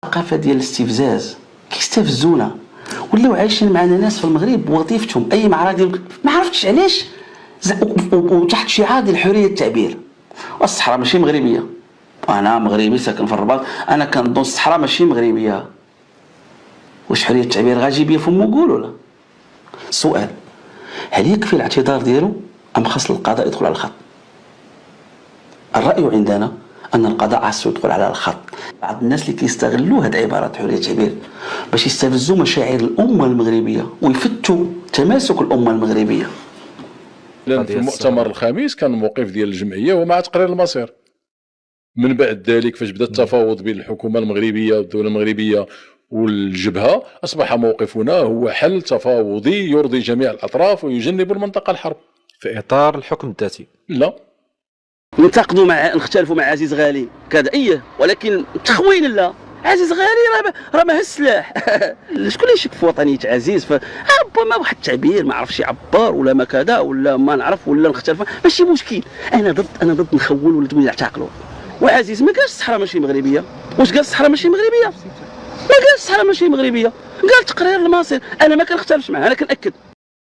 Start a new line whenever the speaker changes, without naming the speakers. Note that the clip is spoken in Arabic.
الثقافه ديال الاستفزاز كيستفزونا، ولاو عايشين معنا ناس في المغرب وظيفتهم اي معرض ديال ما عرفتش علاش وتحت شعار ديال حريه التعبير. والصحراء ماشي مغربيه، انا مغربي ساكن في الرباط، انا كنظن الصحراء ماشي مغربيه. واش حريه التعبير غاجي بيا فمو قول ولا؟ السؤال هل يكفي الاعتذار ديالو ام خاص القضاء يدخل على الخط؟ الرأي عندنا أن القضاء خاصو يدخل على الخط. بعض الناس اللي كيستغلوا هاد عبارة حرية التعبير باش يستفزوا مشاعر الأمة المغربية ويفتوا تماسك الأمة المغربية.
في المؤتمر الخامس كان الموقف ديال الجمعية هو مع تقرير المصير. من بعد ذلك فاش بدا التفاوض بين الحكومة المغربية والدولة المغربية والجبهة، أصبح موقفنا هو حل تفاوضي يرضي جميع الأطراف ويجنب المنطقة الحرب
في إطار الحكم الذاتي.
لا
ننتقدوا نختلفوا مع عزيز غالي كذا ولكن تخوين لا. عزيز غالي راه ما هز السلاح. شكون اللي يشك في وطنيه عزيز؟ فربما واحد التعبير ما عرفش يعبر ولا ما كذا ولا ما نعرف ولا نختلف، ماشي مشكل. انا ضد نخول ولا تقول يعتقلوا. وعزيز ما قالش الصحراء ماشي مغربيه. واش قال الصحراء ماشي مغربيه؟ ما قالش الصحراء ماشي مغربيه، قال تقرير المصير. انا ما كنختلفش معاه، انا كنأكد